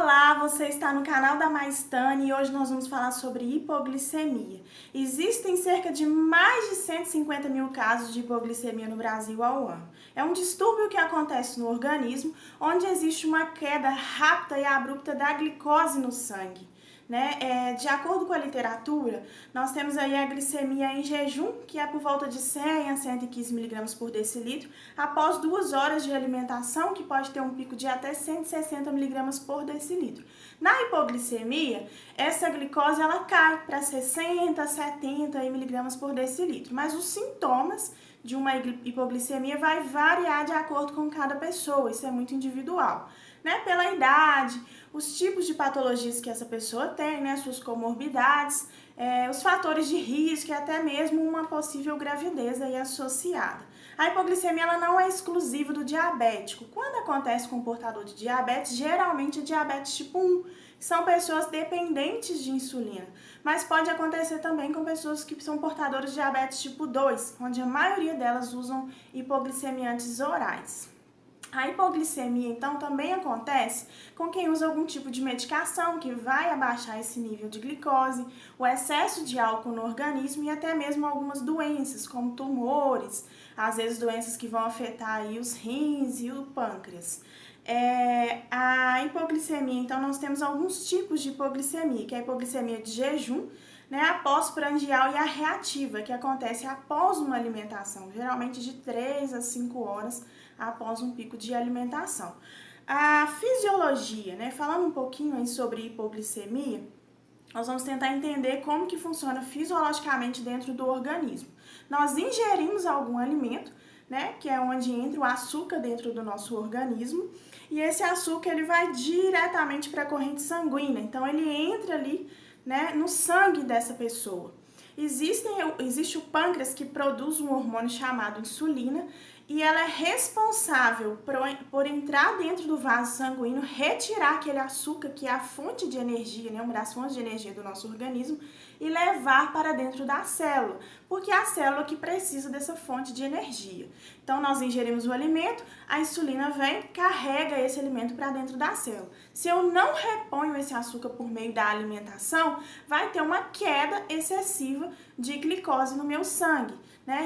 Olá, você está no canal da Maistane e hoje nós vamos falar sobre hipoglicemia. Existem cerca de mais de 150 mil casos de hipoglicemia no Brasil ao ano. É um distúrbio que acontece no organismo, onde existe uma queda rápida e abrupta da glicose no sangue. De acordo com a literatura, nós temos aí a glicemia em jejum, que é por volta de 100 a 115 mg por decilitro, após 2 horas de alimentação, que pode ter um pico de até 160 mg por decilitro. Na hipoglicemia, essa glicose ela cai para 60, 70 mg por decilitro, mas os sintomas de uma hipoglicemia vai variar de acordo com cada pessoa, isso é muito individual. Pela idade, os tipos de patologias que essa pessoa tem, suas comorbidades, os fatores de risco e até mesmo uma possível gravidez aí associada. A hipoglicemia ela não é exclusiva do diabético. Quando acontece com o portador de diabetes, geralmente é diabetes tipo 1, são pessoas dependentes de insulina, mas pode acontecer também com pessoas que são portadoras de diabetes tipo 2, onde a maioria delas usam hipoglicemiantes orais. A hipoglicemia, então, também acontece com quem usa algum tipo de medicação que vai abaixar esse nível de glicose, o excesso de álcool no organismo e até mesmo algumas doenças, como tumores, às vezes doenças que vão afetar aí os rins e o pâncreas. A hipoglicemia, então, nós temos alguns tipos de hipoglicemia, que é a hipoglicemia de jejum, a pós-prandial e a reativa, que acontece após uma alimentação, geralmente de 3 a 5 horas após um pico de alimentação. A fisiologia, falando um pouquinho aí sobre hipoglicemia, nós vamos tentar entender como que funciona fisiologicamente dentro do organismo. Nós ingerimos algum alimento, que é onde entra o açúcar dentro do nosso organismo, e esse açúcar ele vai diretamente para a corrente sanguínea, então ele entra ali no sangue dessa pessoa. Existe o pâncreas que produz um hormônio chamado insulina e ela é responsável por entrar dentro do vaso sanguíneo, retirar aquele açúcar que é a fonte de energia, uma das fontes de energia do nosso organismo e levar para dentro da célula, porque é a célula que precisa dessa fonte de energia. Então nós ingerimos o alimento, a insulina vem, carrega esse alimento para dentro da célula. Se eu não reponho esse açúcar por meio da alimentação, vai ter uma queda excessiva de glicose no meu sangue.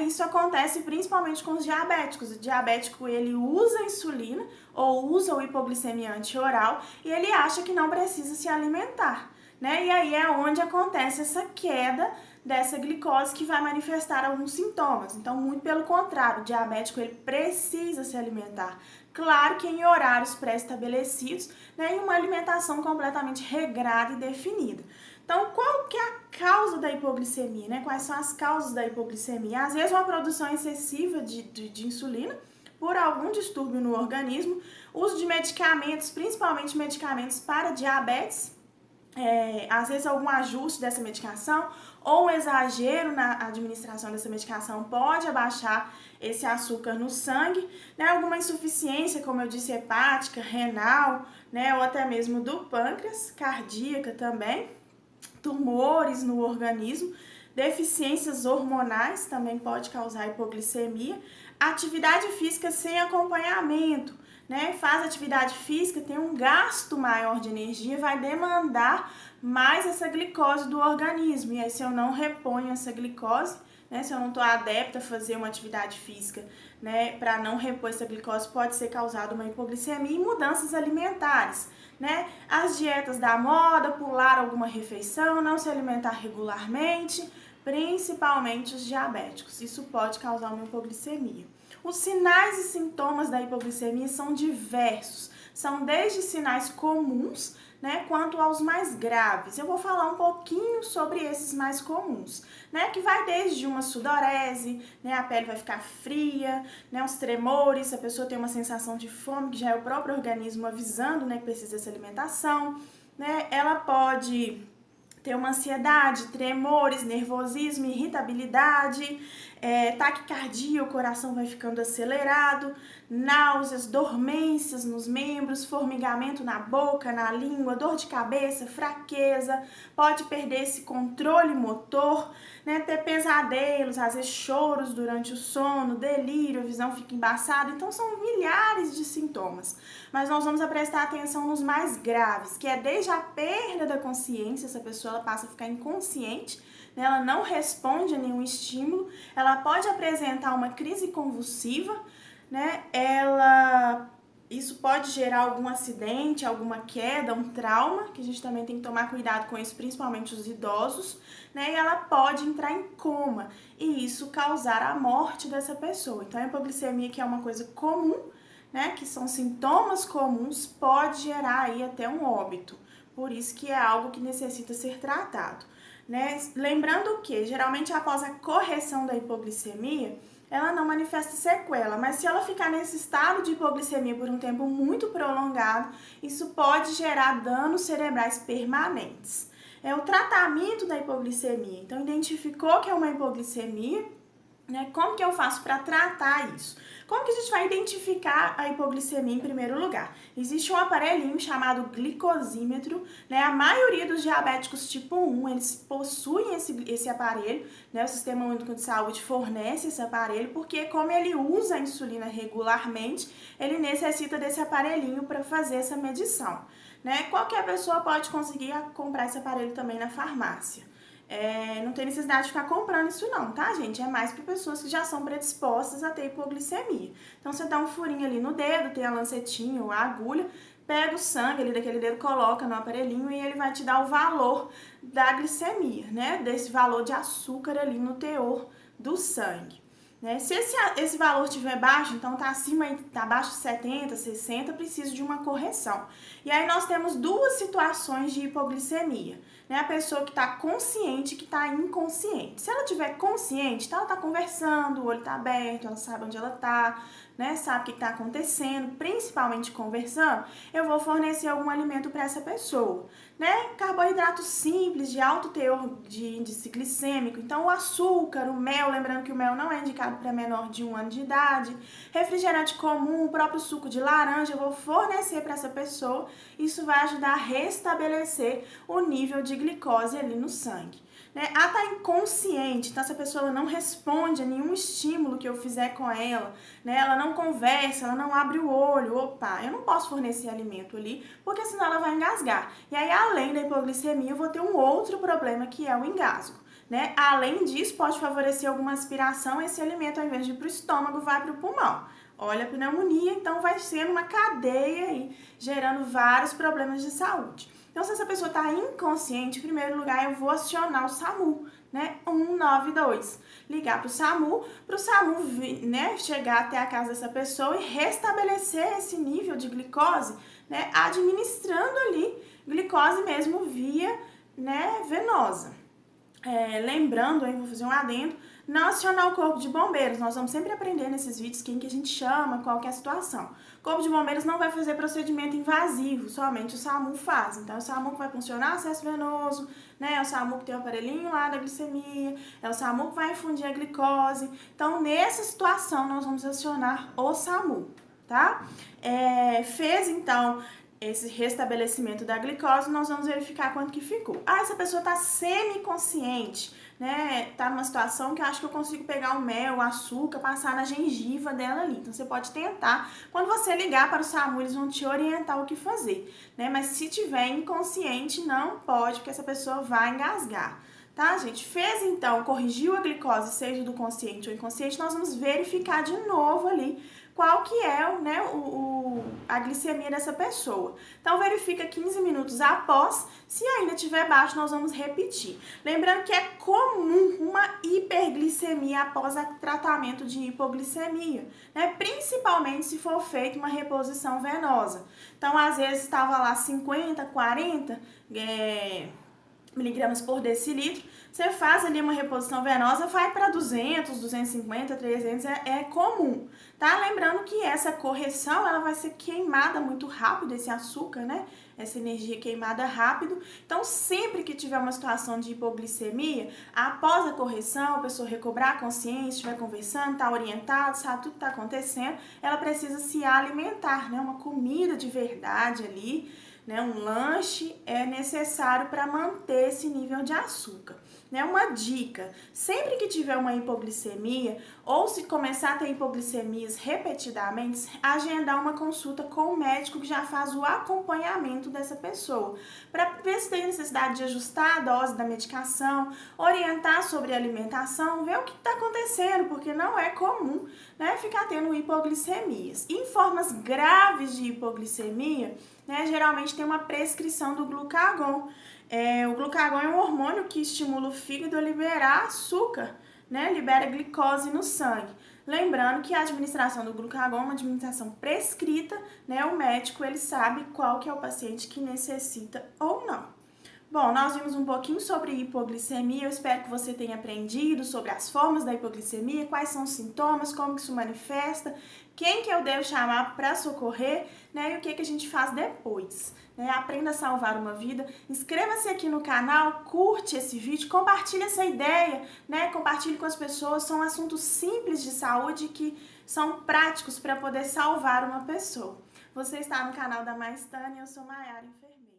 Isso acontece principalmente com os diabéticos. O diabético ele usa a insulina ou usa o hipoglicemiante oral e ele acha que não precisa se alimentar. E aí é onde acontece essa queda dessa glicose que vai manifestar alguns sintomas. Então, muito pelo contrário, o diabético ele precisa se alimentar. Claro que em horários pré-estabelecidos, e uma alimentação completamente regrada e definida. Então, qual que é a causa da hipoglicemia? Quais são as causas da hipoglicemia? Às vezes, uma produção excessiva de insulina por algum distúrbio no organismo, uso de medicamentos, principalmente medicamentos para diabetes, às vezes algum ajuste dessa medicação ou um exagero na administração dessa medicação pode abaixar esse açúcar no sangue, alguma insuficiência, como eu disse, hepática, renal, ou até mesmo do pâncreas, cardíaca também, tumores no organismo, deficiências hormonais também pode causar hipoglicemia, atividade física sem acompanhamento, faz atividade física, tem um gasto maior de energia, vai demandar mais essa glicose do organismo, e aí se eu não reponho essa glicose, se eu não estou adepta a fazer uma atividade física, para não repor essa glicose, pode ser causada uma hipoglicemia e mudanças alimentares, as dietas da moda, pular alguma refeição, não se alimentar regularmente, principalmente os diabéticos, isso pode causar uma hipoglicemia. Os sinais e sintomas da hipoglicemia são diversos, são desde sinais comuns, quanto aos mais graves. Eu vou falar um pouquinho sobre esses mais comuns, que vai desde uma sudorese, a pele vai ficar fria, os tremores, a pessoa tem uma sensação de fome, que já é o próprio organismo avisando, que precisa dessa alimentação, ela pode ter uma ansiedade, tremores, nervosismo, irritabilidade, taquicardia, o coração vai ficando acelerado, náuseas, dormências nos membros, formigamento na boca, na língua, dor de cabeça, fraqueza, pode perder esse controle motor, né, ter pesadelos, às vezes choros durante o sono, delírio, a visão fica embaçada. Então são milhares de sintomas, mas nós vamos prestar atenção nos mais graves, que é desde a perda da consciência, essa pessoa ela passa a ficar inconsciente, né, ela não responde a nenhum estímulo, ela pode apresentar uma crise convulsiva, né, isso pode gerar algum acidente, alguma queda, um trauma, que a gente também tem que tomar cuidado com isso, principalmente os idosos, né? E ela pode entrar em coma e isso causar a morte dessa pessoa. Então, a hipoglicemia, que é uma coisa comum, né? Que são sintomas comuns, pode gerar aí até um óbito. Por isso que é algo que necessita ser tratado, né? Lembrando que, geralmente, após a correção da hipoglicemia, ela não manifesta sequela, mas se ela ficar nesse estado de hipoglicemia por um tempo muito prolongado, isso pode gerar danos cerebrais permanentes. É o tratamento da hipoglicemia. Então, identificou que é uma hipoglicemia, né? Como que eu faço para tratar isso? Como que a gente vai identificar a hipoglicemia em primeiro lugar? Existe um aparelhinho chamado glicosímetro, né? A maioria dos diabéticos tipo 1, eles possuem esse aparelho, né? O Sistema Único de Saúde fornece esse aparelho, porque como ele usa a insulina regularmente, ele necessita desse aparelhinho para fazer essa medição, né? Qualquer pessoa pode conseguir comprar esse aparelho também na farmácia. Não tem necessidade de ficar comprando isso não, tá, gente? É mais para pessoas que já são predispostas a ter hipoglicemia. Então, você dá um furinho ali no dedo, tem a lancetinha ou a agulha, pega o sangue ali daquele dedo, coloca no aparelhinho e ele vai te dar o valor da glicemia, né? Desse valor de açúcar ali no teor do sangue. Né? Se esse valor estiver baixo, então tá abaixo de 70, 60, precisa de uma correção. E aí nós temos duas situações de hipoglicemia, né? A pessoa que está consciente e que está inconsciente. Se ela estiver consciente, então ela está conversando, o olho está aberto, ela sabe onde ela está, né? Sabe o que está acontecendo, principalmente conversando, eu vou fornecer algum alimento para essa pessoa, né? Carboidratos simples, de alto teor de índice glicêmico, então o açúcar, o mel, lembrando que o mel não é indicado para menor de 1 ano de idade, refrigerante comum, o próprio suco de laranja, eu vou fornecer para essa pessoa, isso vai ajudar a restabelecer o nível de glicose ali no sangue. Né? Ela está inconsciente, então essa pessoa não responde a nenhum estímulo que eu fizer com ela, né? Ela não conversa, ela não abre o olho, opa, eu não posso fornecer alimento ali, porque senão ela vai engasgar. E aí, além da hipoglicemia, eu vou ter um outro problema que é o engasgo. Né? Além disso, pode favorecer alguma aspiração, esse alimento, ao invés de ir para o estômago, vai para o pulmão. Olha a pneumonia, então vai ser uma cadeia aí, gerando vários problemas de saúde. Então, se essa pessoa está inconsciente, em primeiro lugar, eu vou acionar o SAMU, né? 192. Ligar para o SAMU, né, chegar até a casa dessa pessoa e restabelecer esse nível de glicose, né, administrando ali glicose mesmo via, né, venosa. Lembrando, aí vou fazer um adendo, não acionar o corpo de bombeiros. Nós vamos sempre aprender nesses vídeos quem que a gente chama, qual que é a situação. O corpo de bombeiros não vai fazer procedimento invasivo, somente o SAMU faz. Então, é o SAMU que vai funcionar acesso venoso, né? É o SAMU que tem o aparelhinho lá da glicemia, é o SAMU que vai infundir a glicose. Então, nessa situação, nós vamos acionar o SAMU, tá? Fez, então, esse restabelecimento da glicose, nós vamos verificar quanto que ficou. Essa pessoa está semiconsciente, né? Tá numa situação que eu acho que eu consigo pegar o mel, o açúcar, passar na gengiva dela ali. Então, você pode tentar. Quando você ligar para o SAMU, eles vão te orientar o que fazer, né? Mas se tiver inconsciente, não pode, porque essa pessoa vai engasgar. Tá, gente? Fez, então, corrigiu a glicose, seja do consciente ou inconsciente, nós vamos verificar de novo ali qual que é, né, a glicemia dessa pessoa. Então, verifica 15 minutos após. Se ainda estiver baixo, nós vamos repetir. Lembrando que é comum uma hiperglicemia após o tratamento de hipoglicemia, né? Principalmente se for feita uma reposição venosa. Então, às vezes, estava lá 50, 40, miligramas por decilitro, você faz ali uma reposição venosa, vai para 200, 250, 300, é comum, tá? Lembrando que essa correção, ela vai ser queimada muito rápido, esse açúcar, né? Essa energia queimada rápido. Então, sempre que tiver uma situação de hipoglicemia, após a correção, a pessoa recobrar a consciência, estiver conversando, tá orientado, sabe tudo que tá acontecendo, ela precisa se alimentar, né? Uma comida de verdade ali, né, um lanche é necessário para manter esse nível de açúcar. Né? Uma dica, sempre que tiver uma hipoglicemia ou se começar a ter hipoglicemias repetidamente, agendar uma consulta com o médico que já faz o acompanhamento dessa pessoa, para ver se tem necessidade de ajustar a dose da medicação, orientar sobre a alimentação, ver o que está acontecendo, porque não é comum, né, ficar tendo hipoglicemias. Em formas graves de hipoglicemia, né, geralmente tem uma prescrição do glucagon. O glucagon é um hormônio que estimula o fígado a liberar açúcar, né, libera glicose no sangue. Lembrando que a administração do glucagon é uma administração prescrita, né, o médico ele sabe qual que é o paciente que necessita ou não. Bom, nós vimos um pouquinho sobre hipoglicemia, eu espero que você tenha aprendido sobre as formas da hipoglicemia, quais são os sintomas, como que isso manifesta, quem que eu devo chamar para socorrer, né, e o que que a gente faz depois. Né? Aprenda a salvar uma vida, inscreva-se aqui no canal, curte esse vídeo, compartilhe essa ideia, né, compartilhe com as pessoas, são assuntos simples de saúde que são práticos para poder salvar uma pessoa. Você está no canal da Maistane e eu sou Maiara, enfermeira.